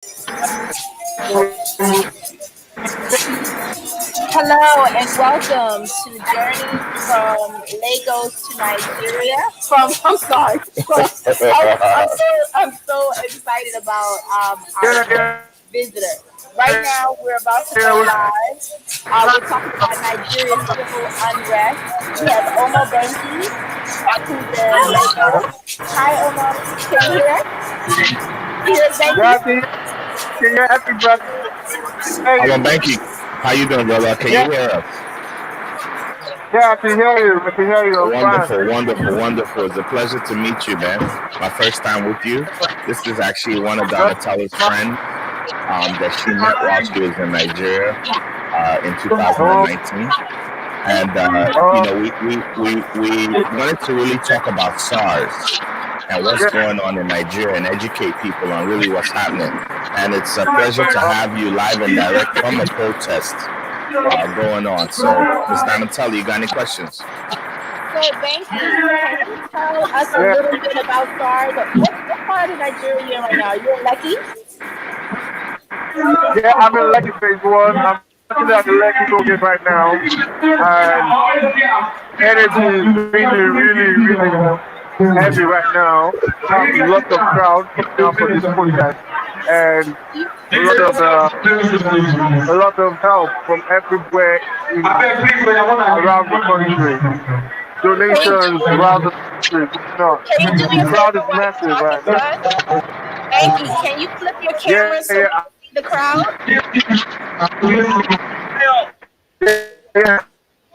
Hello and welcome to Journey from Lagos to Nigeria. I'm sorry. I'm so excited about our Yeah, yeah, visitor. Right now, we're about to go yeah. live. We're talking about Nigeria's civil unrest. We have Omo Banky, who's in Lagos. Hi, Omo. Can you hear us? You hear us, Banky? Yeah, can you hear me, brother? Hey, Hello, Banky. How you doing, brother? Can you yeah, hear us? yeah, I can hear you. I can hear you. I'm Wonderful, fine. wonderful, wonderful. It's a pleasure to meet you, man. My first time with you. This is actually one of Donatella's friends that she met while she was in Nigeria in Oh, 2019. And, oh, we wanted to really talk about SARS and what's yeah. going on in Nigeria and educate people on really what's happening. And it's a pleasure to have you live and direct from a protest going on. So, Ms. Donatella, you got any questions? So, Banky, can you tell us a Yeah, little bit about SARS? What part of Nigeria are you in right now? You're in Lekki? yeah, I'm in Lucky Phase 1. I'm actually at the Lucky Token right now. And energy is really, really, really heavy right now. Lots of crowd now for this protest. And a lot of help from everywhere around the country. Can you Donations around the country. No, can you do me the a crowd favor is while you're massive talking right to now. us? Banky, can you flip your Yeah, camera so we yeah, can see the crowd? yeah.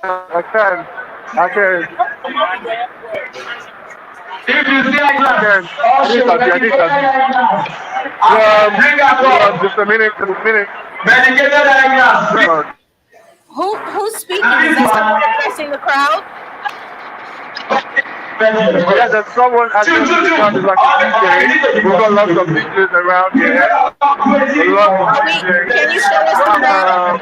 I can. I can. I can. I think just a minute. Just a minute. Who's speaking? Is that someone addressing the crowd? Yeah, there's someone at the crowd is like a DJ. We've got lots of DJs around here. A lot of Are we? Can you show us the crowd?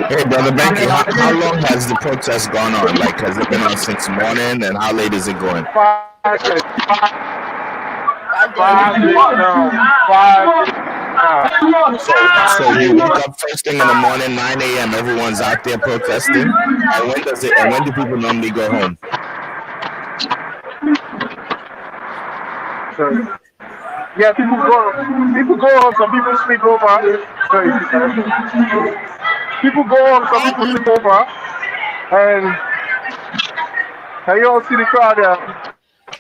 Hey, brother Banky, how long has the protest gone on? Like, has it been on since morning, and how late is it going? 5 minutes. 5 days. 5 minutes now. 5 minutes now. So 5 you wake minutes. up first thing in the morning, 9 a.m. Everyone's out there protesting. And when does it? And when do people normally go home? So, yeah, people go home, some people sleep over. Sorry. People go home, some people Banky, sleep over. And can you all see the crowd there?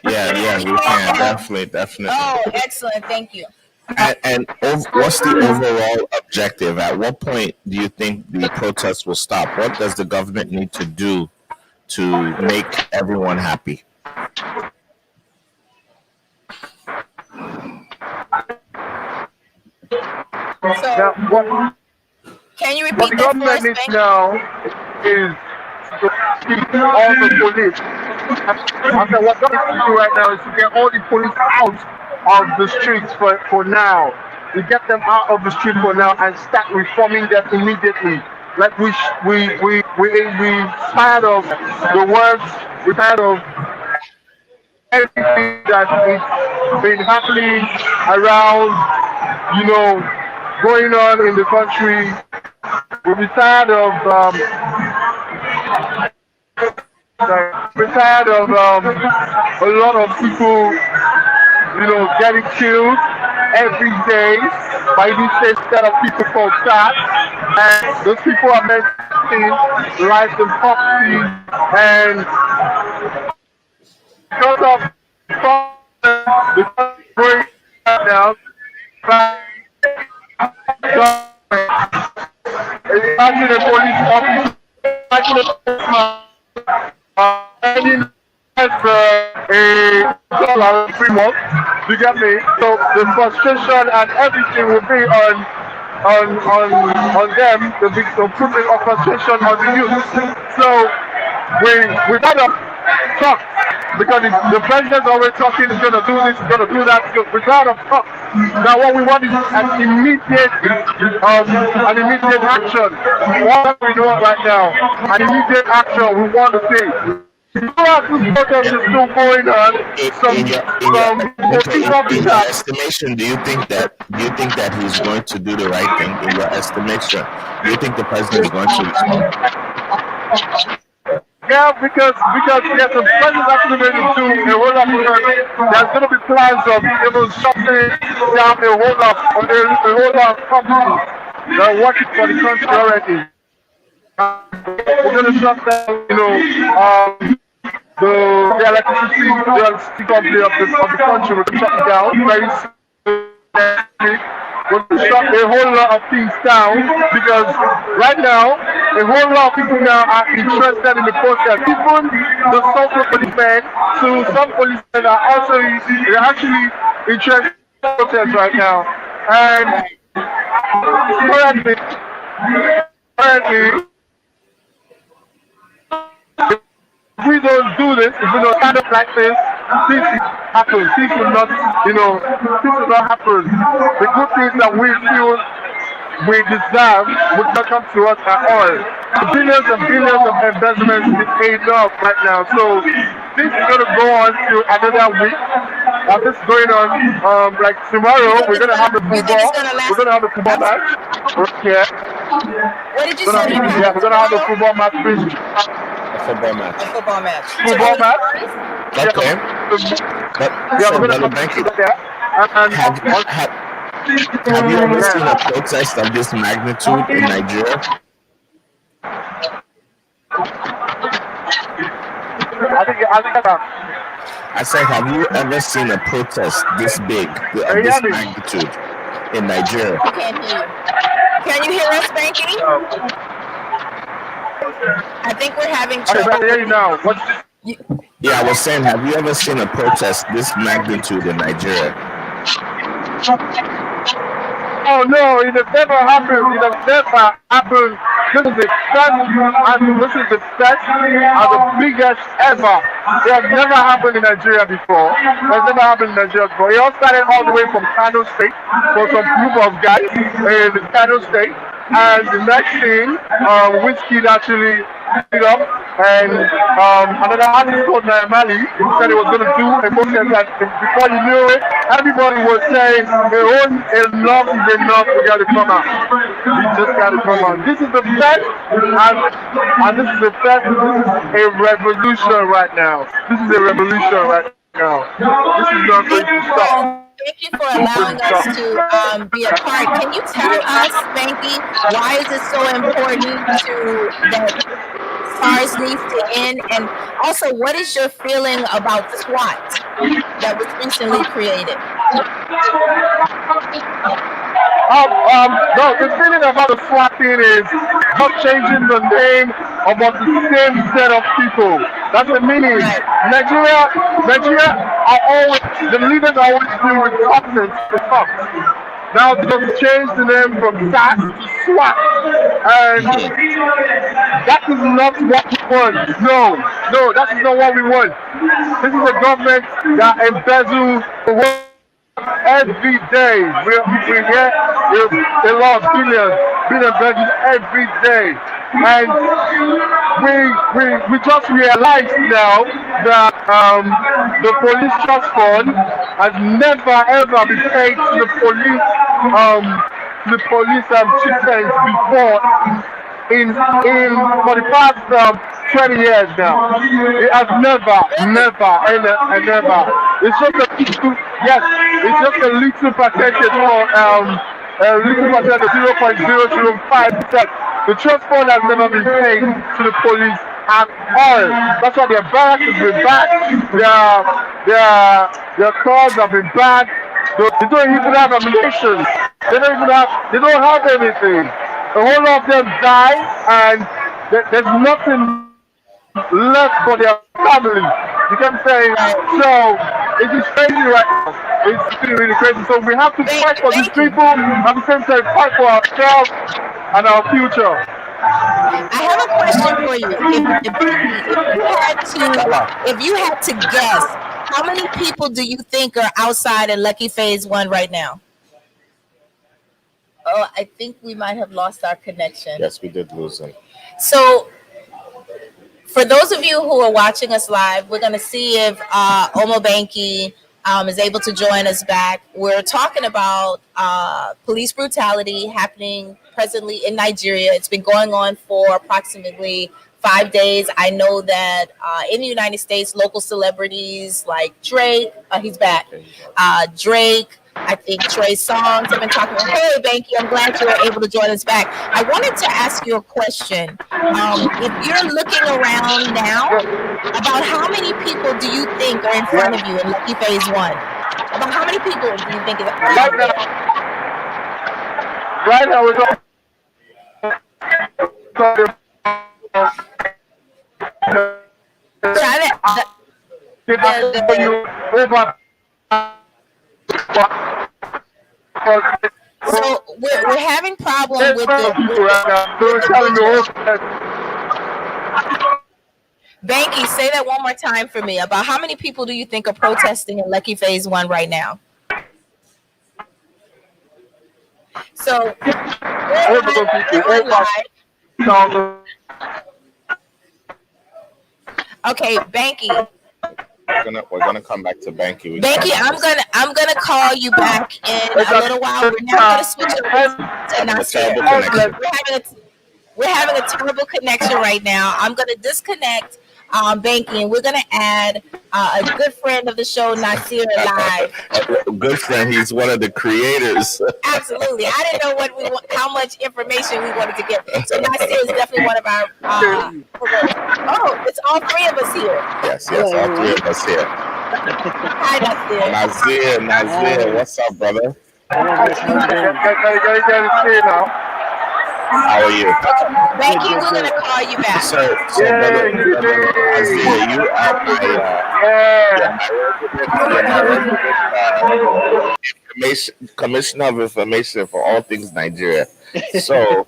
Yeah, yeah, we can definitely, definitely. oh, excellent. Thank you. What's the overall objective? At what point do you think the protests will stop? What does the government need to do to make everyone happy? So, Now, can you what repeat the that for government us, needs Banky? now is to keep all the police. After what government needs to do right now is to get all the police out of the streets for now. We get them out of the street for now and start reforming them immediately. Like we tired of the words, we tired of everything that is been happening around, going on in the country. We're tired of we're tired of a lot of people, getting killed every day by this same set of people called cats. And those people are meant to see life and property, and because of the country now, imagine a police officer, imagine a policeman earning $1 every month. You get me? So the frustration and everything will be on them. The big so putting of frustration on the youth. So we kind of talk because the president's always talking. He's gonna do this. He's gonna do that. We kind of talk. Now what we want is an immediate action. What we know right now, an immediate action. We want to see. This protest is still going on. Some police in your officers. estimation, do you think that he's going to do the right thing? In your estimation, do you think the president is going to respond? Yeah, because yes, the president actually made it do a whole lot because there's going to be plans of even shutting down a whole lot of companies that are working for the country already. We're going to shut down, the electricity company of the country. We're going to shut it down very soon. We're going to shut a whole lot of things down because right now a whole lot of people now are interested in the process. Even the social policemen, so some policemen are also they're actually interested in the process right now. And currently, if we don't do this, if we don't stand up like this happens. This will not, this will not happen. The good things that we feel we deserve would not come to us at all. The billions and billions of investments is paid off right now. So this is going to go on to another week. This is going on, like tomorrow, we're going to have the football. We're going to have the football match. Yeah. What did you say? Yeah, we're going to have the football match. A football match. A football match. Football match. Okay. But Yeah, so, we're going to Bello, thank you. Have you ever seen a protest of this magnitude in Nigeria? I think I said, have you ever seen a protest this big, of this magnitude in Nigeria? I can't hear you. Can you hear us, Banky? I think we're having trouble. I hear you now. Yeah, I was saying, have you ever seen a protest this magnitude in Nigeria? Oh no, it has never happened. It has never happened. This is the first, and this is the first and the biggest ever. It has never happened in Nigeria before. It has never happened in Nigeria before. It all started all the way from Kano State for some group of guys in Kano State. And the next thing, Whiskey actually picked it up, and another artist called Naimali said he was going to do a protest, and before you knew it, everybody was saying, enough is enough, we got to come out. We just got to come out. This is the first, and this is the first, this is a revolution right now. This is a revolution right now. This is not going to stop. Thank you for allowing us to be a part. Can you tell us, Banky, why is it so important that SARS needs to end? And also, what is your feeling about SWAT that was recently created? No, the feeling about the SWAT thing is not changing the name about the same set of people. That's the meaning. Nigeria are always, the leaders are always doing with substance to talk. Now they just changed the name from SAT to SWAT. And that is not what we want. No, that is not what we want. This is a government that embezzles the world. Every day we get a lot of billions budget every day, and we just realized now that the police trust fund has never ever been paid to the police chieftains before for the past 20 years now. It has never. It's just it's just a little percentage for a little percentage, 0.005%. The trust fund has never been paid to the police at all. That's why their barracks have been back, their cars have been back. They don't even have ammunition. They don't have anything. A whole lot of them die, and there's nothing left for their family. You can say, so it is crazy right now. It's really crazy. So we have to fight for these people, at the same time fight for ourselves and our future. I have a question for you. If you had to guess, how many people do you think are outside in Lucky Phase 1 right now? Oh, I think we might have lost our connection. Yes, we did lose him. So for those of you who are watching us live, we're going to see if Omo Banky is able to join us back. We're talking about police brutality happening presently in Nigeria. It's been going on for approximately 5 days. I know that in the United States, local celebrities like Drake, he's back. Drake, I think Trey Songz have been talking. Hey, Banky, I'm glad you were able to join us back. I wanted to ask you a question. If you're looking around now, about how many people do you think are in front of you in Lucky Phase 1? About how many people do you think is Right out now, there? right now we're talking Trying to, about you over. so we're having problem There's with plenty of people right now. They're the telling me visual. Banky, say that one more time for me. About how many people do you think are protesting in Lucky Phase 1 right now? So we're over on, people, we're on over live. 1,000. Okay, Banky. We're gonna come back to Banky. We Banky, can't I'm gonna call you back in It's a little while. We're now gonna switch over to having a Nasir. terrible connection. We're having a terrible connection right now. I'm gonna disconnect Banky, and we're gonna add a good friend of the show, Nasir, live. Good friend, he's one of the creators. Absolutely. I didn't know what we want, how much information we wanted to get. So Nasir is definitely one of our. Oh, it's all three of us here. Yes, Hello, all three everyone. of us here. Hi, Nasir. Nazir, Hi. what's up, brother? Hello, guys. How's it going? Get now. How are you? Banky, Good, we're good. gonna call you back. So brother Nazir, you are Yeah. my resident commissioner of information for all things Nigeria. So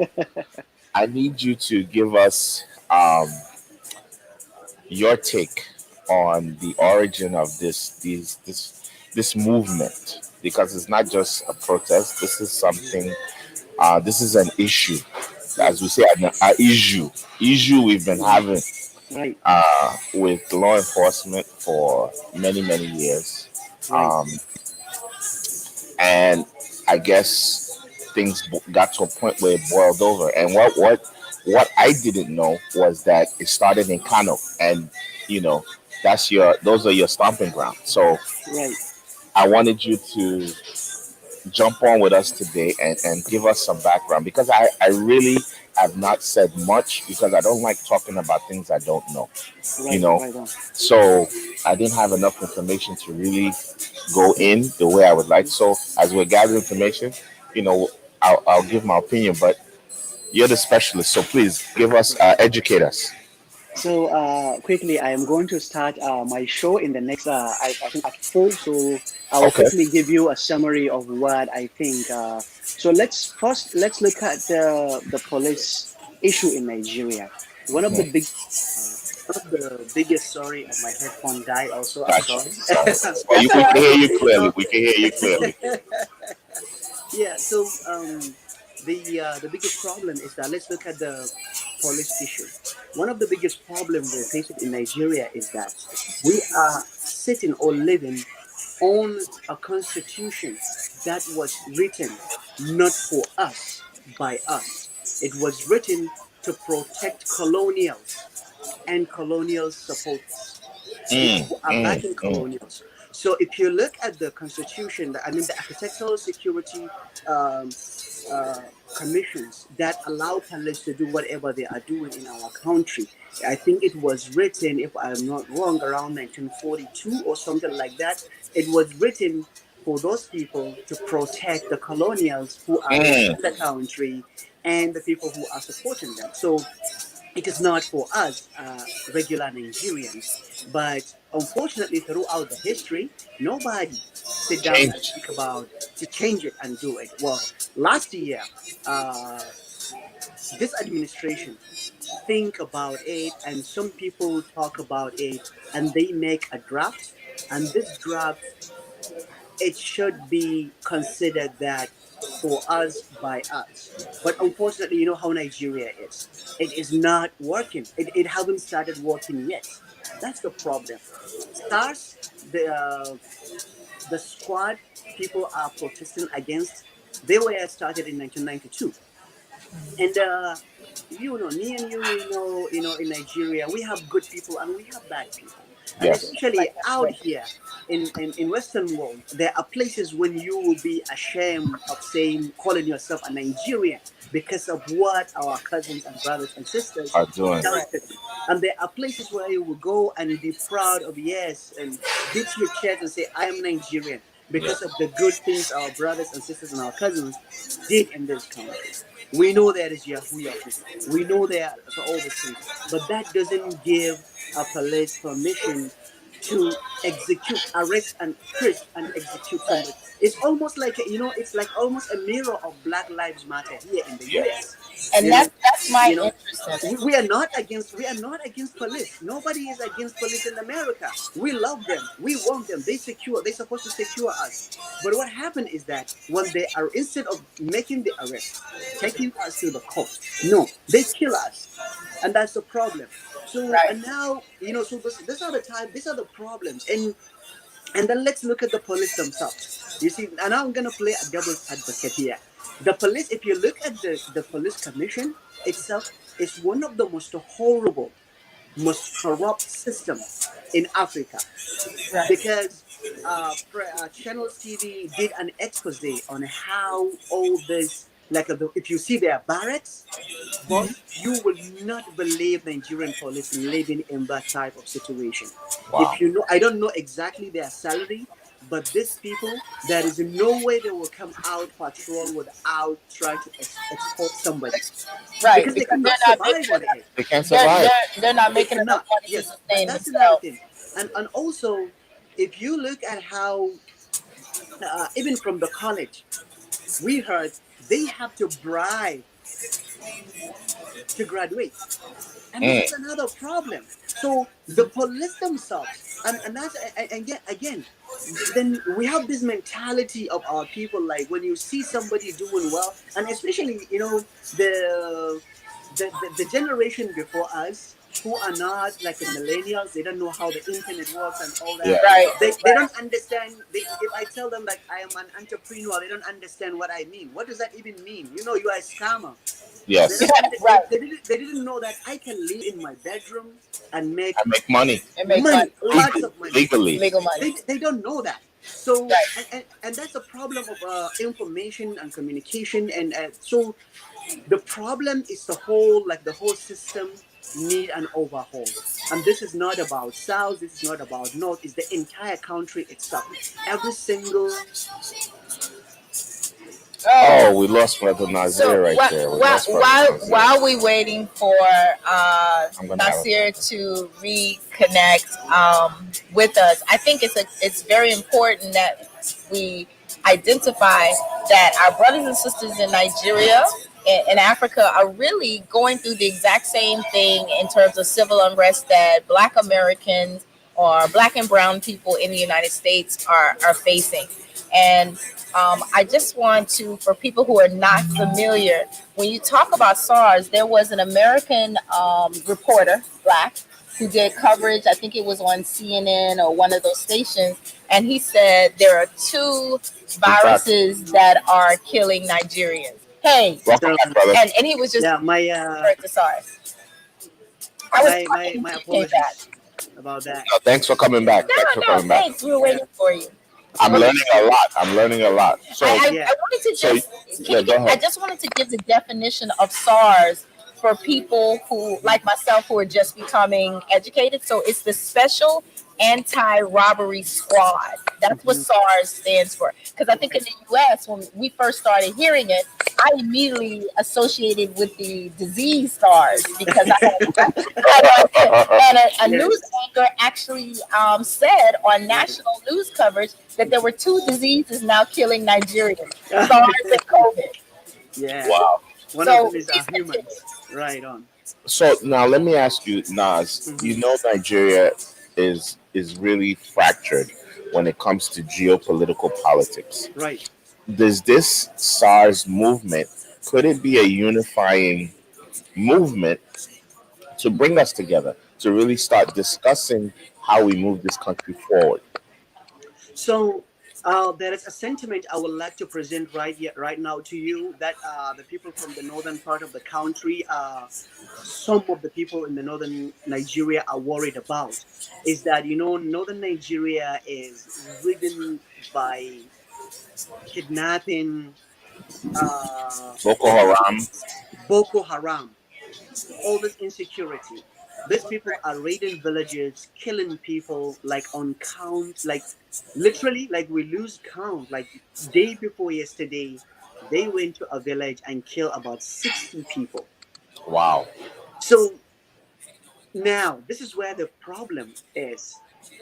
I need you to give us your take on the origin of this movement, because it's not just a protest. This is something. This is an issue, as we say, an issue we've been having Right, with law enforcement for many years, right. um, and I guess things got to a point where it boiled over. And what I didn't know was that it started in Kano, and you know those are your stomping grounds. So Right. I wanted you to jump on with us today and give us some background, because I really have not said much because I don't like talking about things I don't know, you Right, know. right on. So I didn't have enough information to really go in the way I would like. So as we're gathering information, I'll give my opinion, but you're the specialist, so please give us, educate us. So, quickly, I am going to start my show in the next, I think, Act 4. So, I will Okay. quickly give you a summary of what I think. So, let's look at the police issue in Nigeria. One of the big, one of the biggest. Sorry, my headphone died. Also, I'm Gotcha. sorry. Sorry. Well, That's we all can hear right. you clearly. We Okay. can hear you clearly. Yeah, so the biggest problem is that let's look at the police issue. One of the biggest problem we're facing in Nigeria is that we are sitting or living on a constitution that was written not for us, by us. It was written to protect colonials and colonial supporters, people Mm, who are mm, backing mm. colonials. So if you look at the constitution, I mean the architectural security um, commissions that allow police to do whatever they are doing in our country. I think it was written, if I'm not wrong, around 1942 or something like that. It was written for those people to protect the colonials who are Mm. in the country and the people who are supporting them. So it is not for us, regular Nigerians. But unfortunately, throughout the history, nobody sit down and Change. think about to change it and do it. Well, last year, uh, this administration think about it, and some people talk about it, and they make a draft, and this draft it should be considered that for us by us. But unfortunately, you know how Nigeria is. It is not working. It haven't started working yet. That's the problem. SARS, the squad people are protesting against, they were started in 1992. And you know, me and you know, in Nigeria, we have good people and we have bad people. And Yes. especially out here in Western world, there are places when you will be ashamed of saying, calling yourself a Nigerian because of what our cousins and brothers and sisters Are doing. done to them. And there are places where you will go and be proud of, yes, and beat your chest and say, I am Nigerian because of the good things our brothers and sisters and our cousins did in this country. We know there is Yahoo Yahoo. We know there are all these things. But that doesn't give a police permission to execute, arrest and frisk and execute somebody. It's almost like, you know, it's like almost a mirror of Black Lives Matter here in the Yes. US. And You know, that's my you know, interest in it. we are not against police. Nobody is against police in America. We love them. We want them. They're supposed to secure us. But what happened is that when they are, instead of making the arrest, taking us to the court, no, they kill us. And that's the problem. So Right. and now, you know, so these are the time, these are the problems. And then let's look at the police themselves. You see, and I'm gonna play a devil's advocate here. The police, if you look at the police commission itself, is one of the most horrible, most corrupt system in Africa, Right. because Channel TV did an expose on how all this, like if you see their barracks, but you will not believe Nigerian police living in that type of situation. Wow. If you know, I don't know exactly their salary, but these people, there is no way they will come out patrol without trying to export somebody, Right. because they Because they're cannot not survive making on enough. it. They can't They're, survive. they're not They making enough cannot. money to Yes, sustain that's another themselves. thing. And also, if you look at how, even from the college, we heard they have to bribe to graduate. And this Mm. is another problem. So the police themselves, and that's and yet again, then we have this mentality of our people, like when you see somebody doing well, and especially, you know, the generation before us, who are not like the millennials, they don't know how the internet works and all Yeah. that. Right. They don't understand. If I tell them like I am an entrepreneur, they don't understand what I mean. What does that even mean? You know, you are a scammer. They, Yes. don't, under- Right. they didn't know that I can live in my bedroom and make I make money And make money, money. lots of money. legally. Legal money. They don't know that. So, Right. and that's a problem of information and communication. And so the problem is the whole system need an overhaul. And this is not about South, this is not about North, it's the entire country itself. Every single Oh, we lost Brother Nazir So right there. We lost Brother Nazir. while we waiting for I'm gonna have Nasir to reconnect with us, I think it's very important that we identify that our brothers and sisters in Nigeria and Africa are really going through the exact same thing in terms of civil unrest that Black Americans or Black and Brown people in the United States are facing. And I just want to, for people who are not familiar, when you talk about SARS, there was an American reporter, Black, who did coverage. I think it was on CNN or one of those stations. And he said there are two viruses that are killing Nigerians. Hey, Welcome back, brother. and he was just yeah, my referring to SARS. I was my talking my to you that. apologies about that. No, thanks for coming back. No, Thanks for no, coming back. thanks. We were waiting for you. I'm learning a lot. I'm learning a lot. So Yeah. I wanted to So, just yeah, go ahead. I just wanted to give the definition of SARS for people who, like myself, who are just becoming educated. So it's the Special Anti-Robbery Squad. That's what SARS stands for. Because I think in the U.S., when we first started hearing it, I immediately associated with the disease SARS because I and a Yes. news anchor actually said on national news coverage that there were two diseases now killing Nigerians, SARS and COVID. Yeah. wow. One So of them is please continue. humans. Right on. So now let me ask you, Nas. Mhm. You know Nigeria is really fractured when it comes to geopolitical politics. Right. does this SARS movement, could it be a unifying movement to bring us together, to really start discussing how we move this country forward? So there is a sentiment I would like to present right now to you that the people from the northern part of the country, some of the people in the northern Nigeria are worried about, is that northern Nigeria is ridden by kidnapping, uh, Boko all this Haram. Boko Haram, all this insecurity. These people are raiding villages, killing people like on count, like literally, like we lose count. Like day before yesterday, they went to a village and killed about 60 people. Wow. So now this is where the problem is.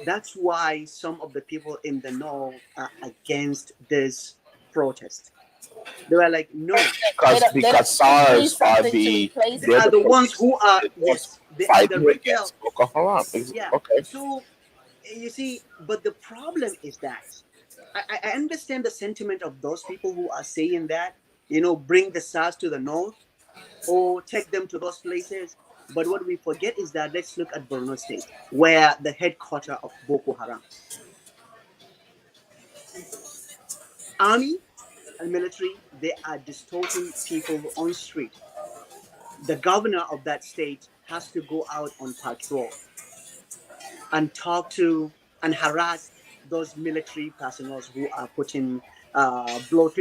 That's why some of the people in the north are against this protest. They were like, no, Because they need SARS are something to replace they they're are the the ones police, who are, the ones yes, they are the fighting rebel. against Boko Haram. Yeah. Okay. So you see, but the problem is that I understand the sentiment of those people who are saying that, bring the SARS to the north or take them to those places. But what we forget is that let's look at Borno State, where the headquarters of Boko Haram, army and military, they are distorting people on street. The governor of that state has to go out on patrol and talk to and harass those military personnel who are blocking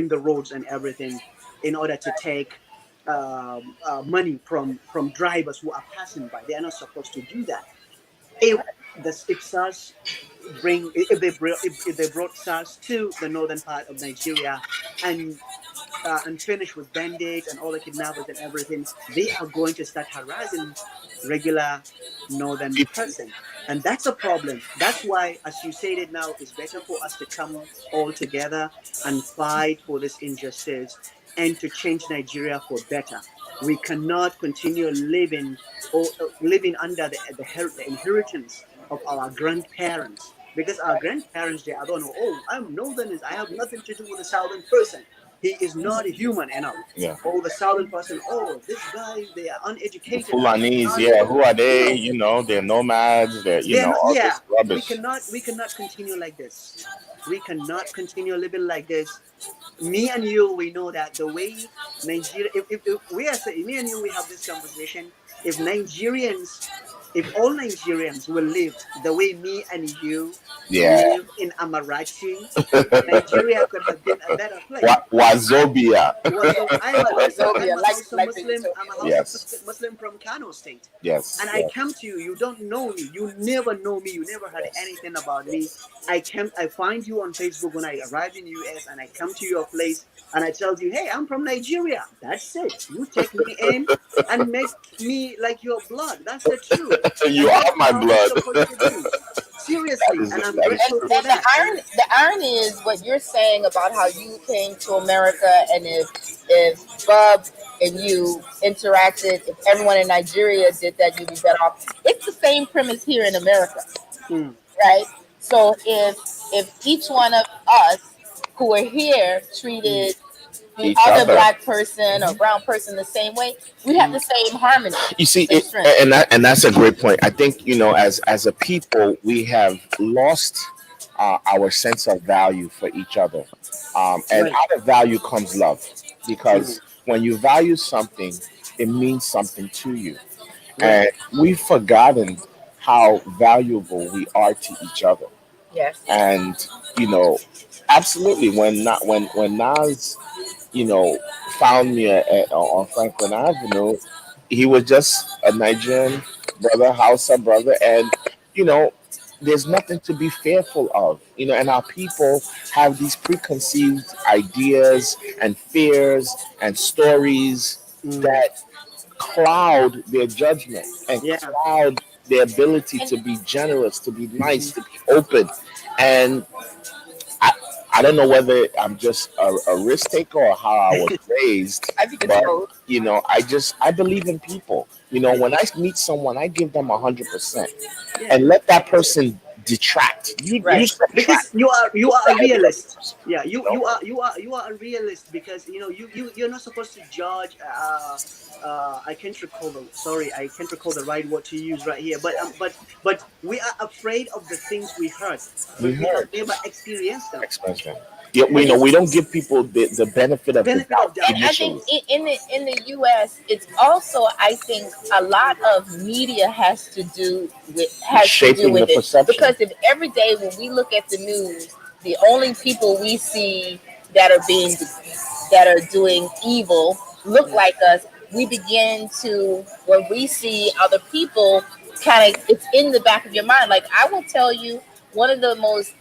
the roads and everything in order to take money from drivers who are passing by. They are not supposed to do that. If if SARS if they brought SARS to the northern part of Nigeria and finish with bandits and all the kidnappers and everything, they are going to start harassing regular northern person. And that's a problem. That's why, as you said it now, it's better for us to come all together and fight for this injustice and to change Nigeria for better. We cannot continue living or living under the inheritance of our grandparents, because our grandparents, they are don't know, oh, I'm northerners, I have nothing to do with a southern person. He is not human enough. Yeah. Or the southern person, oh, this guy, they are The uneducated, Fulanis, yeah, unknowledgeable. who are they? Yes, They're nomads, they're, they're not. all Yeah, this rubbish. we cannot continue like this. We cannot continue living like this. Me and you, we know that the way Nigeria, if we are saying, me and you, we have this conversation. If Nigerians, if all Nigerians will live the way me and you Yeah. live in Amarachi, Nigeria could have been a better place. Wazobia. Wazobia, I'm like also like Muslim. I'm a Hausa Yes. Muslim from Kano State. Yes. And I come to you, you don't know me, you never know me, you never heard anything about me. I find you on Facebook when I arrived in US, and I come to your place and I tell you, hey, I'm from Nigeria. That's it. You take me in and make me like your blood. That's the truth. You And are that's my how blood. it's supposed to be. Seriously, and I'm that is grateful true. for and that. the irony is what you're saying about how you came to America, and if Bob and you interacted, if everyone in Nigeria did that, you'd be better off. It's the same premise here in America, Mm, right? So if each one of us who are here mm, treated the Each other other. black person or brown person the same way, we have the same harmony, You see, same strength. and that's a great point. I think as a people, we have lost our sense of value for each other, and right. out of value comes love. Mm, Because when you value something, it means something to you, right. and we've forgotten how valuable we are to each other. Yes. And you know, absolutely, when Nas you know, found me on Franklin Avenue. He was just a Nigerian brother, Hausa brother, and you know, there's nothing to be fearful of. And our people have these preconceived ideas and fears and stories Mm, that cloud their judgment and yeah. cloud their ability And to be generous, to be nice, Mhm. to be open. And I, I don't know whether I'm just a risk taker or how I was raised, I think it's but both. I believe in people. Yeah. When I meet someone, I give them 100% Yeah. and let that person detract. You Right. subtract. Because you are a realist. Yeah, You you know? you are you are a realist, because you're not supposed to judge. I can't recall the sorry, I can't recall the right word to use right here. But we are afraid of the things we heard, We but we have heard never experienced them. expansion. Yeah, we And know we don't give people the benefit of the benefit of doubt doubt. And I think initially. in the U.S., it's also, I think, a lot of media has to do Shaping the with it, perception. because if every day when we look at the news, the only people we see that are being that are doing evil look Yeah. like us, we begin to, when we see other people, kind of, it's in the back of your mind. Like, I will tell you, one of the most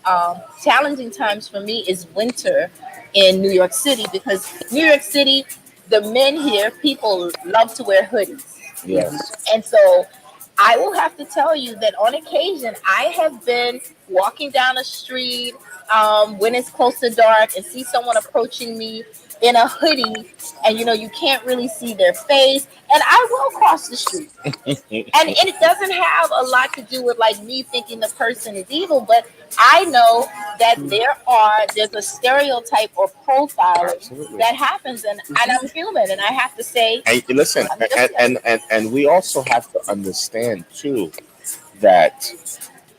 challenging times for me is winter in New York City, because New York City, the men here, people love to wear hoodies. Hmm. Yes. And so I will have to tell you that on occasion, I have been walking down a street when it's close to dark and see someone approaching me in a hoodie, and you can't really see their face, and I will cross the street. And it doesn't have a lot to do with like me thinking the person is evil, but I know that there's a stereotype or profiling Absolutely. that happens, and I'm human, and I have to say And listen, I'm just and we also have to understand too that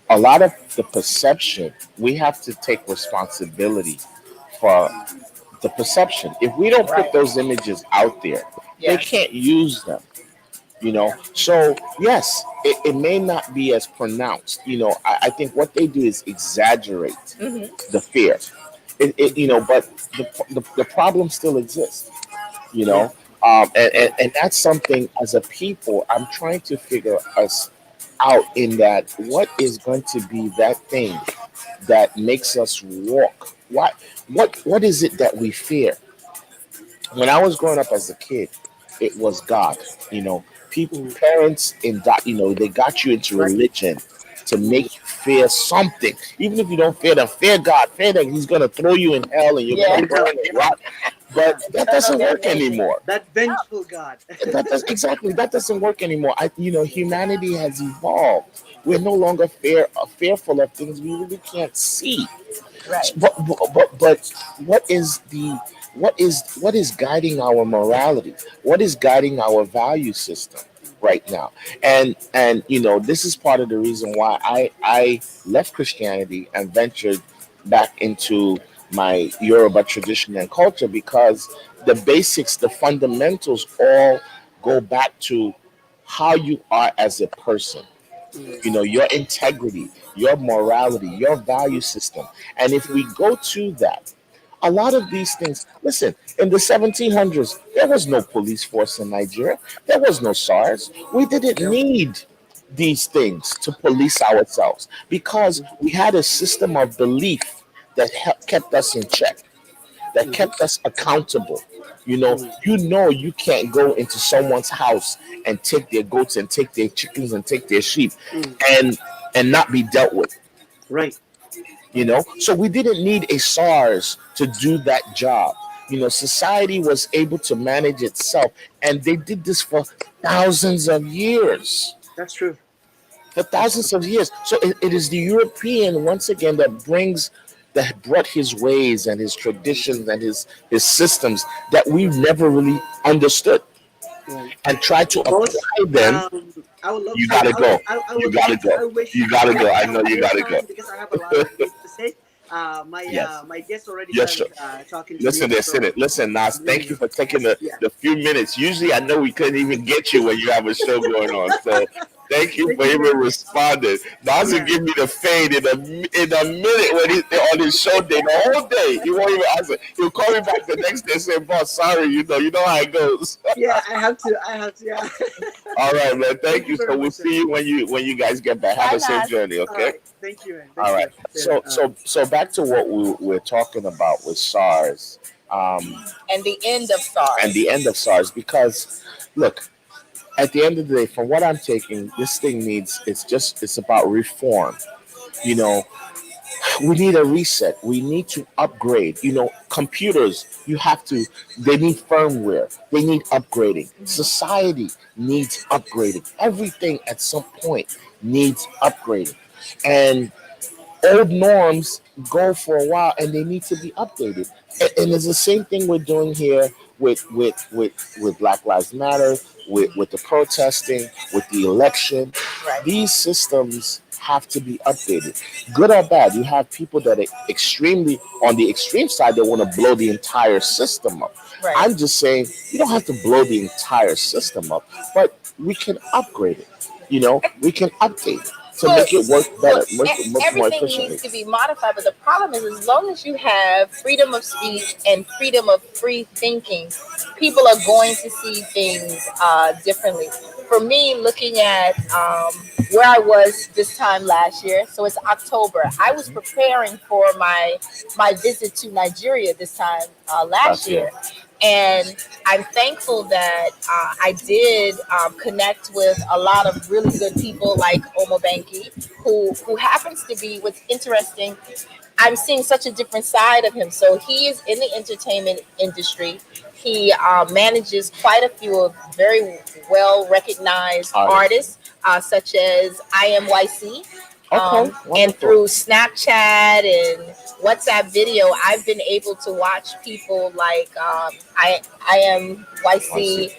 a lot of the perception, we have to take responsibility for the perception. If we don't put right. those images out there, they Yes. can't use them. Yeah. So yes, it may not be as pronounced. I think what they do is exaggerate Hmm. the fear. But the problem still exists. you Yeah. know and that's something, as a people, I'm trying to figure us out, in that what is going to be that thing that makes us walk. What is it that we fear? When I was growing up as a kid, it was God. People, Mm. parents, they got you into Right. religion to Mm. make you fear something. Even if you don't fear them, fear God, fear that He's gonna throw you in hell and you're Yeah. gonna In burn hell. and Yeah. rot. Yeah. But that Eternal doesn't work damnation. anymore. That vengeful God. That does exactly that doesn't work anymore. Humanity has evolved. We're no longer fearful of things we really can't see. Right. But what is the what is guiding our morality? What is guiding our value system right now? And this is part of the reason why I left Christianity and ventured back into my Yoruba tradition and culture, because the basics, the fundamentals, all go back to how you are as a person. Mm. Your integrity, your morality, your value system. And if we go to that, a lot of these things, listen, in the 1700s, there was no police force in Nigeria. There was no SARS. We didn't Yeah. need these things to police ourselves, because we had a system of belief that kept us in check, that Mm-hmm. kept us accountable. You know, Mm. you can't go into someone's house and take their goats and take their chickens and take their sheep Mm. and not be dealt with. Right. So we didn't need a SARS to do that job. Society was able to manage itself, and they did this for thousands of years. That's true. For That's true. thousands of years. So it is the European, once again, that brought his ways and his traditions and his systems that we've never really understood, Right. and tried to Boss, apply them. I would love You to. gotta go. I You would gotta love to. go. I wish You gotta I go. wish I I know had you more gotta go. time, because I have a lot of things to say. Yes. My guest already Yes, started sir. talking to Listen, me. that's So it. Listen, Nas, thank you for taking yeah. the few minutes. Usually, I know we couldn't even get you when you have a show going on. So, thank you Thank for you very even much. responding. Nas will Yeah. give me the fade in a minute when he's on his show day, the whole day. He won't even answer. He'll call me back the next day and say, "Boss, sorry, you know how it goes." Yeah. I have to. I have to. Yeah. All right, man. Thank Thank you you. very So we'll much, sir. see you when you guys get back. Have Bye, a safe Nas. journey. All Okay. right. Thank you, man. All Thank you. right. Appreciate So it. so so back to what we're talking about with SARS. And the end of And SARS. the end of SARS, because look, at the end of the day, from what I'm taking, this thing it's about reform. You know, we need a reset. We need to upgrade. Computers, they need firmware. They need upgrading. Mhm. Society needs upgrading. Everything at some point needs upgrading. And old norms go for a while and they need to be updated. And it's the same thing we're doing here with Black Lives Matter, with the protesting, with the election. Right. These systems have to be updated, good or bad. You have people that are extremely on the extreme side that want to blow the entire system up. Right. I'm just saying you don't have to blow the entire system up, but we can upgrade it. We can update it to make it work better, more Everything efficiently. needs to be modified, but the problem is, as long as you have freedom of speech and freedom of free thinking, people are going to see things differently. For me, looking at where I was this time last year, so it's October. I was preparing for my visit to Nigeria this time last year. And I'm thankful that I did connect with a lot of really good people like Omo Banky, who happens to be, what's interesting, I'm seeing such a different side of him. So he is in the entertainment industry. He manages quite a few of very well recognized artists, such as IMYC. And through Snapchat and WhatsApp video, I've been able to watch people like I am YC,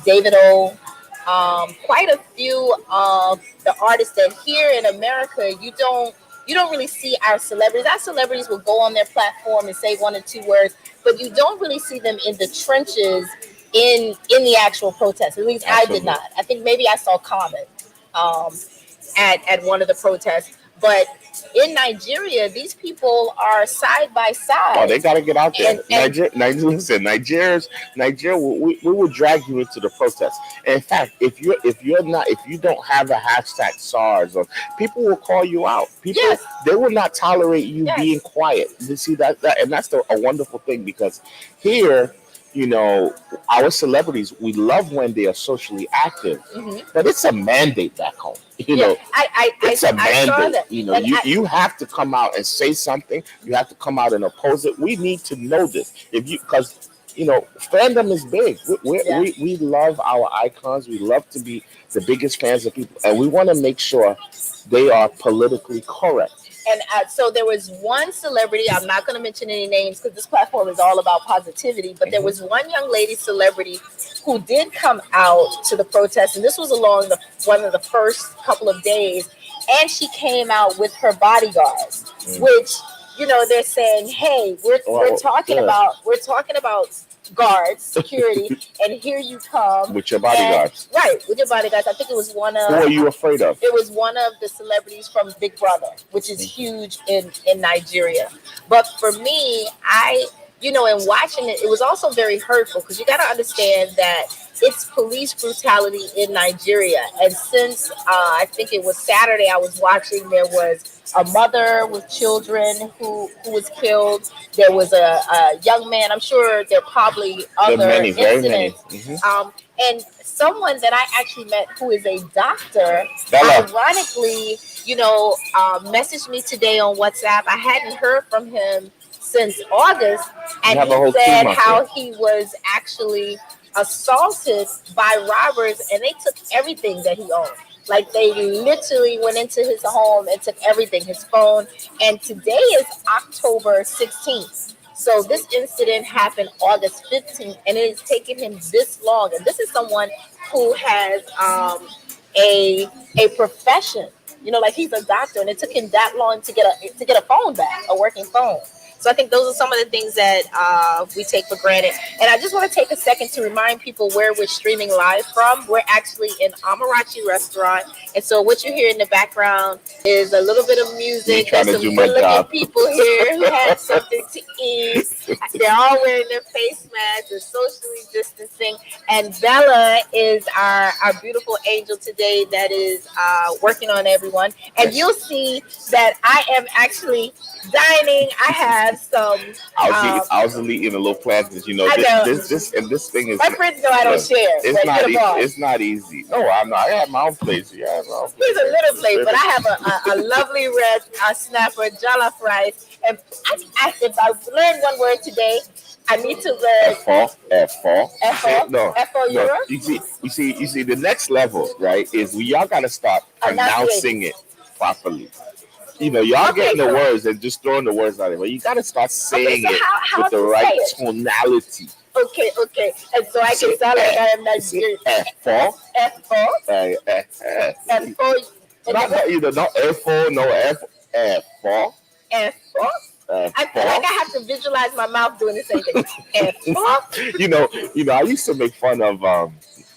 David O, quite a few of the artists that here in America you don't really see our celebrities. Our celebrities will go on their platform and say one or two words, but you don't really see them in the trenches in the actual protest. At least I did not. I think maybe I saw Common at one of the protests. But in Nigeria, these people are side by side. Oh, they got to get out there. And Nigeria, we will drag you into the protest. In fact, if you don't have a hashtag SARS, or people will call you out. People, Yes. they will not tolerate you Yes. being quiet. You see that, and that's a wonderful thing, because here, our celebrities, we love when they are socially active, but it's a mandate back home. It's a I saw mandate. that. And You have to come out and say something. You have to come out and oppose it. We need to know this. Because fandom is big. We love our icons. We love to be the biggest fans of people, and we want to make sure they are politically correct. And so there was one celebrity, I'm not going to mention any names because this platform is all about positivity, but there was one young lady celebrity who did come out to the protest, and this was along one of the first couple of days, and she came out with her bodyguards, which, they're saying, hey, we're talking about guards, security, and here you come with your bodyguards. With your bodyguards. I think it was one of. Who are you afraid of? It was one of the celebrities from Big Brother, which is huge in Nigeria. But for me, in watching it, it was also very hurtful, because you got to understand that it's police brutality in Nigeria. And since I think it was Saturday, I was watching, there was a mother with children who was killed. There was a young man. I'm sure there are probably other incidents. And someone that I actually met who is a doctor, ironically, messaged me today on WhatsApp. I hadn't heard from him since August, and he said how he was actually assaulted by robbers, and they took everything that he owned. Like, they literally went into his home and took everything, his phone. And today is October 16th. So this incident happened August 15th, and it has taken him this long. And this is someone who has a profession, like he's a doctor, and it took him that long to get a phone back, a working phone. So I think those are some of the things that we take for granted. And I just want to take a second to remind people where we're streaming live from. We're actually in Amarachi Restaurant. And so what you hear in the background is a little bit of music. There's some good-looking people here who had something to eat. They're all wearing their face masks. They're socially distancing. And Bella is our beautiful angel today that is working on everyone. And you'll see that I am actually dining. I have some. I was eating a little plant, because this thing is. My friends know I don't share. It's not easy. It's not easy. No, I'm not. I have my own place. Yeah, He's a little plate, but I have a lovely red snapper, jollof rice, and if I learned one word today, I need to learn F4. No. Euro. You see, the next level, right, is y'all got to start pronouncing it properly. y'all Okay, getting the so- words and just throwing the words out there, but you got to start saying so it how with the to right say it? tonality. Okay. And so I can sound like I am Nigerian. F4. F4. F4. Not F4, no F4. F4. I feel like I have to visualize my mouth doing the same thing. F4. I used to make fun of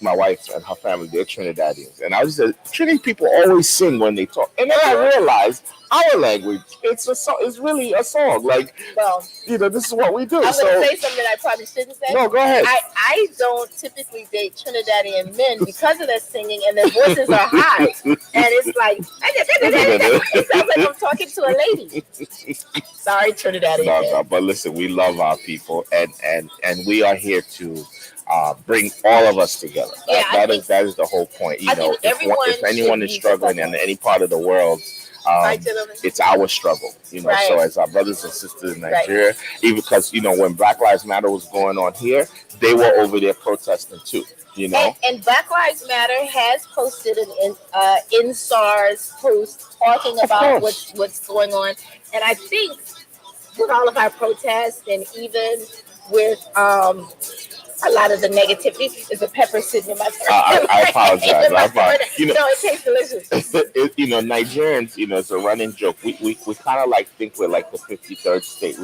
my wife and her family. They're Trinidadians, and I was just Trinidad people always sing when they talk, and then I realized our language, it's a song. It's really a song. Like, Well, this is what we do. I'm So going to say something I probably shouldn't say. no, go ahead. I don't typically date Trinidadian men because of their singing and their voices are high. And it's like, it sounds like I'm talking to a lady. Sorry, Trinidadian men. No, but listen, we love our people, and we are here to bring all of us together. Yeah, That is the whole point. I think If anyone is struggling in any part of the world, it's our struggle. Right. So as our brothers and sisters in Nigeria, even because when Black Lives Matter was going on here, they were over there protesting too. And Black Lives Matter has posted an InSARS post talking about what's going on, and I think with all of our protests and even with a lot of the negativity, there's a pepper sitting in my throat. I apologize. No, it tastes delicious. Nigerians, it's a running joke. We kind of think we're like the 53rd state.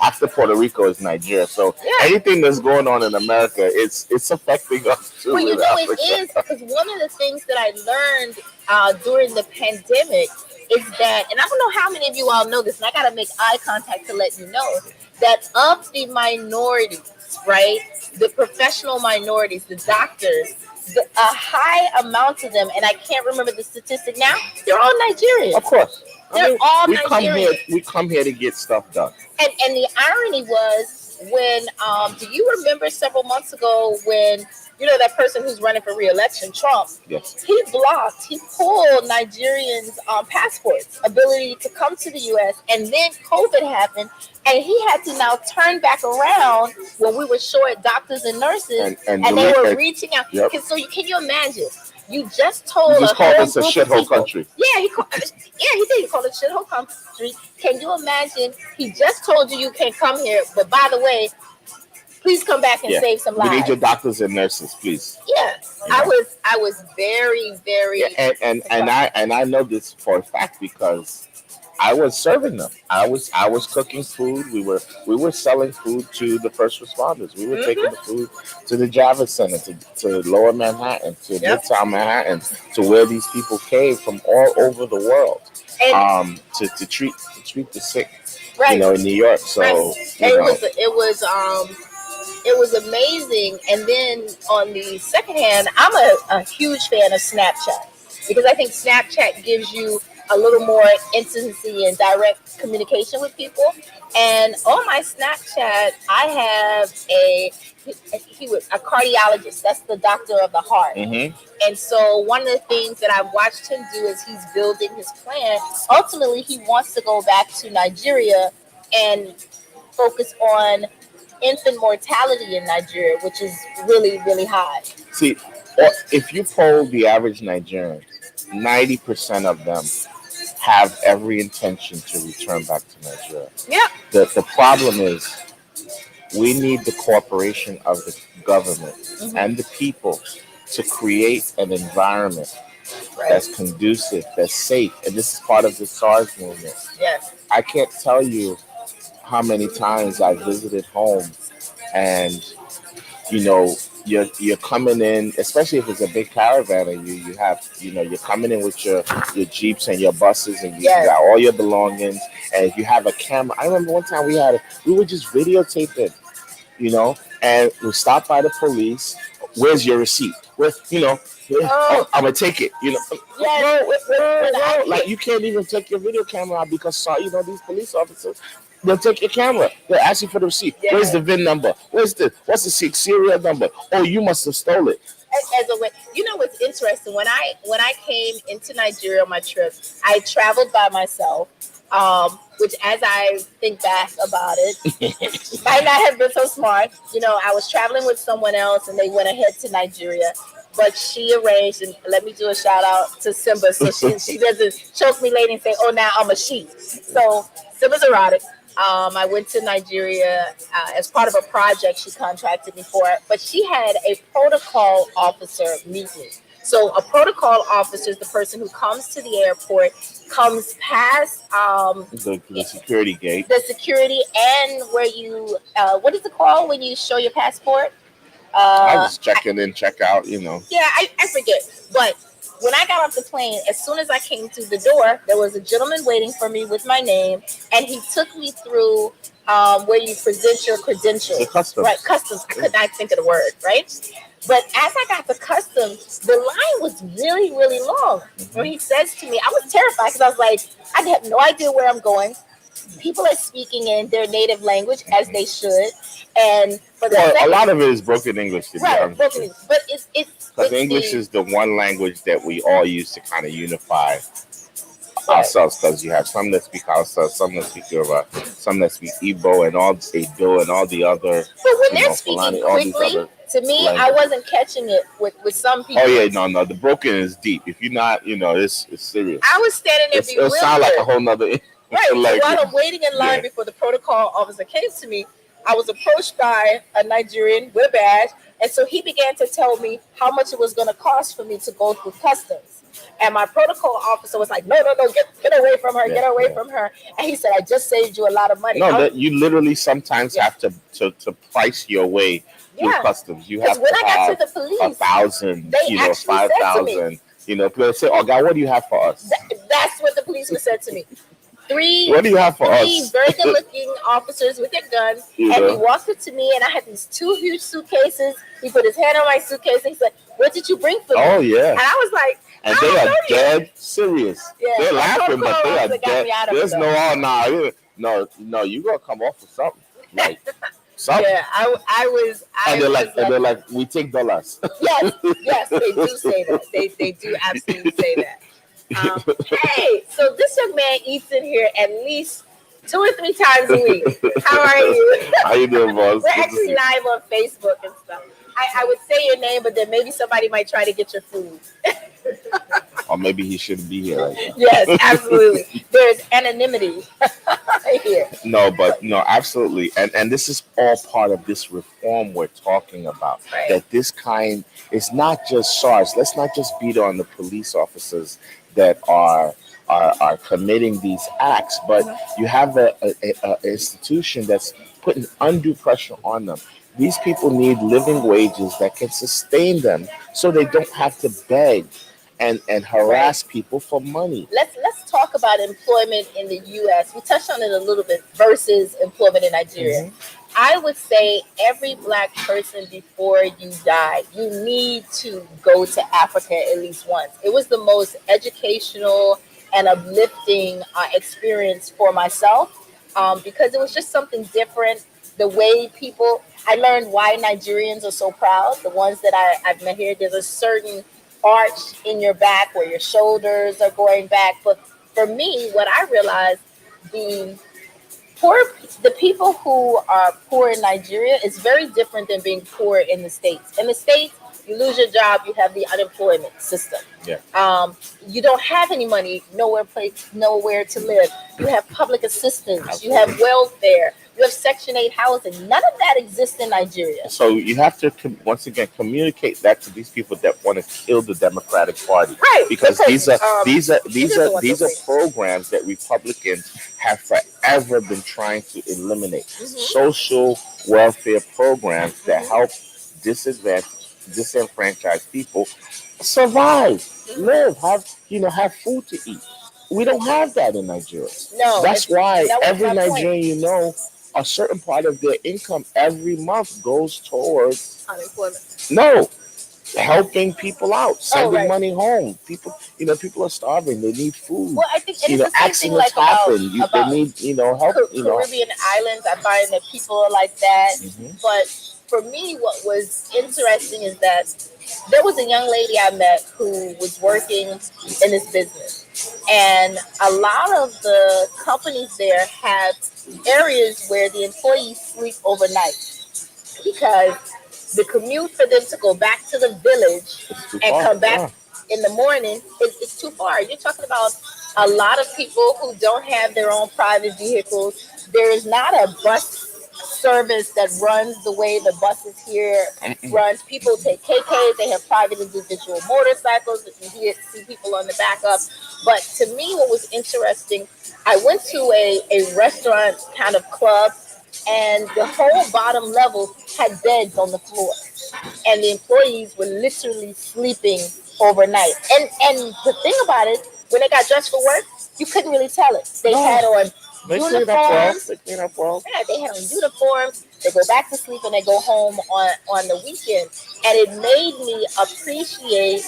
After Puerto Rico is Nigeria. So anything that's going on in America, it's affecting us too. Well, it is, because one of the things that I learned during the pandemic is that, and I don't know how many of you all know this, and I got to make eye contact to let you know, that of the minorities, right, the professional minorities, the doctors, a high amount of them, and I can't remember the statistic now, they're all Nigerian. Of course. They're all Nigerian. We come here to get stuff done. And the irony was when, do you remember several months ago when, that person who's running for re-election, Trump, yes, he pulled Nigerians' passports, ability to come to the U.S., and then COVID happened, and he had to now turn back around when we were short doctors and nurses, and they were reaching out. Yep. So can you imagine? You just told us a shithole country. Yeah, he did. He called it a shithole country. Can you imagine? He just told you can't come here, but by the way, please come back and save some lives. We need your doctors and nurses, please. Yeah, I was very, very. And I know this for a fact because I was serving them. I was cooking food. We were selling food to the first responders. We were taking the food to the Javits Center, to Lower Manhattan, to Midtown Manhattan, to where these people came from all over the world, to treat the sick, in New York. So it was amazing. And then on the second hand, I'm a huge fan of Snapchat, because I think Snapchat gives you a little more intimacy and direct communication with people. And on my Snapchat, I have a cardiologist. That's the doctor of the heart. Mm-hmm. And so one of the things that I've watched him do is he's building his plan. Ultimately, he wants to go back to Nigeria and focus on infant mortality in Nigeria, which is really, really high. See, if you poll the average Nigerian, 90% of them have every intention to return back to Nigeria. Yeah. The problem is we need the cooperation of the government and the people to create an environment that's conducive, that's safe. And this is part of the SARS movement. Yes. I can't tell you how many times I visited home and, you're coming in, especially if it's a big caravan and you have, you're coming in with your Jeeps and your buses and you got all your belongings, and if you have a camera. I remember one time we were just videotaping, and we stopped by the police. Where's your receipt? I'm gonna take it. No, like you can't even take your video camera out because these police officers. They'll take your camera. They'll ask you for the receipt. Yeah. Where's the VIN number? What's the serial number? Oh, you must have stole it. As a way, what's interesting? When I came into Nigeria on my trip, I traveled by myself, which, as I think back about it, might not have been so smart. I was traveling with someone else, and they went ahead to Nigeria. but she arranged, and let me do a shout out to Simba, so she doesn't choke me later and say, "Oh, now I'm a she." So Simba's erotic. I went to Nigeria as part of a project she contracted me for, but she had a protocol officer meet me. So a protocol officer is the person who comes to the airport, comes past the security gate. the security, and where you what is it called when you show your passport? I Uh, was checking in, check out, you know. yeah, I forget. But when I got off the plane, as soon as I came through the door, there was a gentleman waiting for me with my name, and he took me through where you present your credentials. The customs. Right, customs. I could not think of the word, right? But as I got to customs, the line was really, really long. When he says to me, I was terrified because I was like, I have no idea where I'm going. People are speaking in their native language as they should, and for the Well, a second, lot of it is broken English, to be right, honest with you. broken, but it's Because English the is the one language that we all use to kind of unify right. ourselves. Because you have some that speak Hausa, some that speak Yoruba, some that speak Igbo, and all Edo, and all the other, But when you they're know, speaking Fulani, all these quickly, other to me, I languages. wasn't catching it with some people. Oh yeah, no, the broken is deep. If you're not, you know, it's serious. I was standing there It'll sound like a bewildered. whole nother Right. So while language. I'm waiting in line Yeah. before the protocol officer came to me, I was approached by a Nigerian with a badge. And so he began to tell me how much it was going to cost for me to go through customs. And my protocol officer was like, no, get away from her, get away from her. And he said, I just saved you a lot of money. No, that you literally sometimes have to price your way through yeah. customs. You Because have when to I got have to the police, 1,000, they you know, actually said to me, 5,000. You know, people say, "Oh God, what do you have for us? That's what the policeman said to me. What do you have for Three us?" very good looking officers with their guns. You And he know? walked up to me, and I had these two huge suitcases. He put his hand on my suitcase and he said, what did you bring for me? Oh yeah, And I was like, and I they don't are know you. dead serious. Yeah, They're that laughing, but protocol they are officer got dead. me out of it, There's though. no, you gonna come off with something like something. Yeah, I And was they're like, we take dollars. yes, they do say that. They do absolutely say that. Hey, so this young man eats in here at least 2 or 3 times a week. How are you? How you doing, boss? We're Good to actually see you. live on Facebook and stuff. I would say your name, but then maybe somebody might try to get your food. Or maybe he shouldn't be here right now. Yes, absolutely. There's anonymity here. No, but no, absolutely. And this is all part of this reform we're talking about. Right. That this kind is not just SARS. Let's not just beat on the police officers that are committing these acts, but you have a institution that's putting undue pressure on them. These people need living wages that can sustain them so they don't have to beg and harass people for money. Let's talk about employment in the U.S. We touched on it a little bit versus employment in Nigeria. I would say every Black person before you die, you need to go to Africa at least once. It was the most educational and uplifting experience for myself because it was just something different. The way people, I learned why Nigerians are so proud. The ones that I've met here, there's a certain arch in your back where your shoulders are going back. But for me, what I realized, the the people who are poor in Nigeria is very different than being poor in the States. In the States, you lose your job, you have the unemployment system. Yeah. You don't have any money, nowhere to live. You have public assistance, you have welfare, you have Section 8 housing. None of that exists in Nigeria. So you have to once again communicate that to these people that want to kill the Democratic Party, Right. because these are want programs that Republicans have forever been trying to eliminate. Social welfare programs that help disenfranchised people survive, live, have food to eat. We don't have that in Nigeria. No. That's why that was every my point. Nigerian, a certain part of their income every month goes towards Unemployment. helping people out, sending right. money home. People are starving. They need food. Well, I think it is the same thing Accidents like happen. about They need help. Caribbean islands. I find that people are like that. But for me, what was interesting is that there was a young lady I met who was working in this business. And a lot of the companies there have areas where the employees sleep overnight because the commute for them to go back to the village It's too and far. come back Yeah. in the morning is too far. You're talking about a lot of people who don't have their own private vehicles. There is not a bus service that runs the way the buses here Mm-mm. runs. People take KKs, they have private individual motorcycles that you see people on the back of. But to me, what was interesting, I went to a restaurant kind of club, and the whole bottom level had beds on the floor, and the employees were literally sleeping overnight. And the thing about it, when they got dressed for work, you couldn't really tell it. They No, had on they clean up well. uniforms. They clean up well. Yeah, they had on uniforms. They go back to sleep and they go home on the weekend. And it made me appreciate,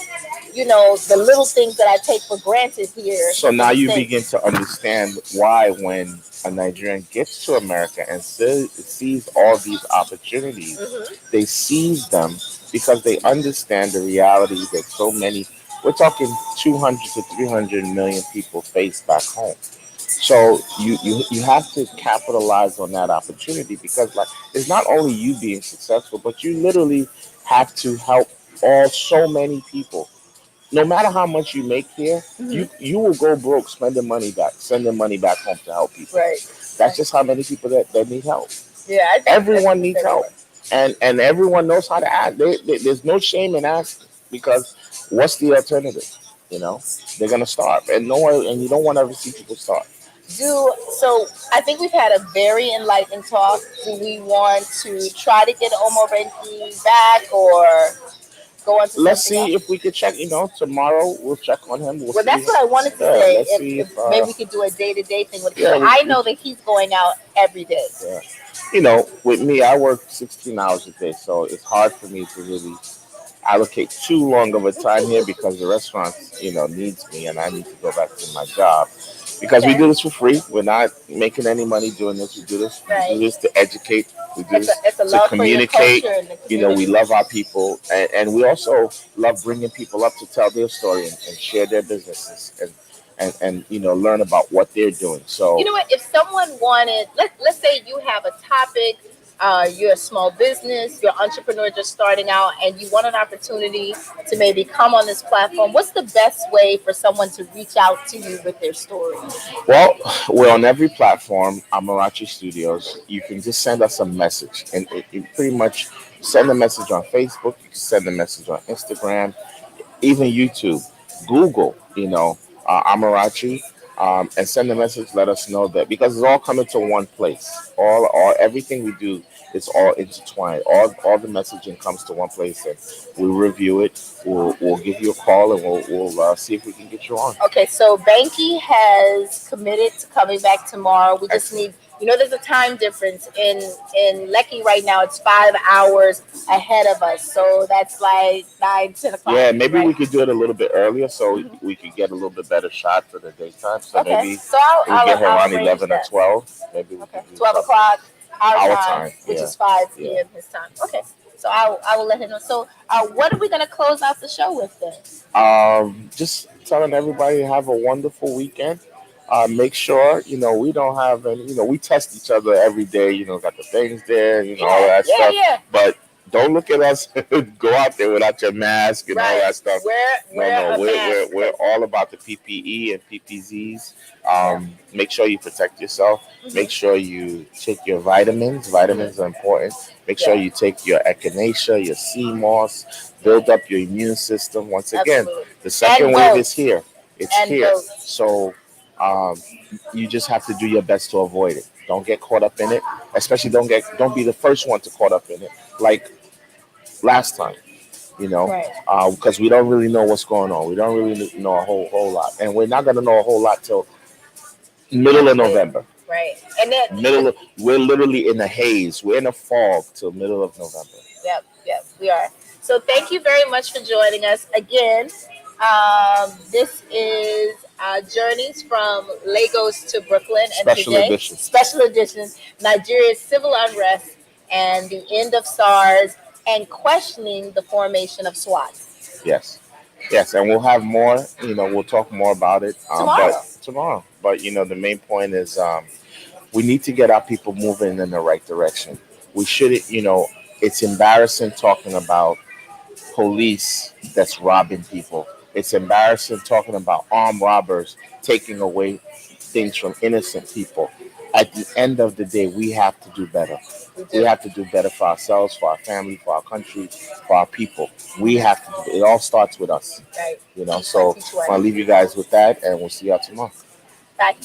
the little things that I take for granted here So in now the you begin States. to understand why when a Nigerian gets to America and sees all these opportunities, Hmm. they seize them because they understand the reality that so many, we're talking 200 to 300 million people face back home. So you have to capitalize on that opportunity because like it's not only you being successful, but you literally have to help all so many people. No matter how much you make here, Hmm. you will go broke sending money back home to help people. Right. That's Right. just how many people that need help. Yeah, I think Everyone it's needs help, everywhere. and everyone knows how to act. There's no shame in asking because what's the alternative? You know, they're gonna starve, and no one, and you don't want to ever see people starve. So I think we've had a very enlightening talk. Do we want to try to get Omar Benki back or go on to Let's something see if else? we could check. Tomorrow we'll check on him. We'll Well, see. that's what I wanted to Yeah, say. let's If, see if if maybe we could do a day to day thing with him. yeah, But I know that he's going out every day. yeah. With me, I work 16 hours a day, so it's hard for me to really allocate too long of a time here because the restaurant, needs me and I need to go back to my job. Because we Okay, do this for free. We're not making any money doing this. We do this. We do right. this to educate. We do this It's a to love for your communicate. culture and the We community. love our people, and we also love bringing people up to tell their story and share their businesses and learn about what they're doing. You So, know what? If someone wanted, let's say you have a topic, you're a small business, you're an entrepreneur just starting out, and you want an opportunity to maybe come on this platform, what's the best way for someone to reach out to you with their story? well, we're on every platform. Amarachi Studios. You can just send us a message, and it pretty much send a message on Facebook. You can send a message on Instagram, even YouTube, Google, Amarachi, and send a message. Let us know that because it's all coming to one place. All everything we do is all intertwined. All the messaging comes to one place, and we'll review it. We'll give you a call, and we'll see if we can get you on. Okay, so Banky has committed to coming back tomorrow. We just Excellent. need, there's a time difference in Lecky right now. It's 5 hours ahead of us, so that's like 9, 10 o'clock, Yeah, maybe we right? could do it a little bit earlier so Mhm. we could get a little bit better shot for the daytime. So Okay, maybe so I'll, we I'll get here I'll around arrange 11 or that. 12. Maybe we Okay, could do 12 o'clock our our time, time. which Yeah, is 5 yeah. p.m. his time. Okay, so I will let him know. So, what are we gonna close out the show with then? Just telling everybody to have a wonderful weekend. Make sure we don't have any. We test each other every day. Got the things there. All Yeah, that yeah, stuff. yeah. But don't look at us go out there without your mask and all Right. that stuff. No, Wear no, a we're mask. we're all about the PPE and PPZs. Yeah. Make sure you protect yourself. Make Hmm. sure you take your vitamins. Vitamins Hmm. are important. Make sure Yeah. you take your echinacea, your sea moss. Yeah. Build up your immune system. Once again, Absolutely. the And second wave is vote. here. It's And here. vote. So um, you just have to do your best to avoid it. Don't get caught up in it. Especially don't be the first one to caught up in it. Like last time, Right. because we don't really know what's going on. We don't really know a whole lot, and we're not gonna know a whole lot till middle of Later. November. Right. And then We're literally in a haze. We're in a fog till middle of November. yep, we are. So thank you very much for joining us again. This is Journeys from Lagos to Brooklyn, and Special today, edition. special edition, Nigeria's civil unrest and the end of SARS and questioning the formation of SWAT Yes, yes, and we'll have more. We'll talk more about it. But tomorrow. tomorrow. But the main point is we need to get our people moving in the right direction. We shouldn't. It's embarrassing talking about police that's robbing people. It's embarrassing talking about armed robbers taking away things from innocent people. At the end of the day, we have to do better. We have to do better for ourselves, for our family, for our country, for our people. We have to do it. All starts with us. Right. So I'll leave you guys with that, and we'll see y'all tomorrow. Bye.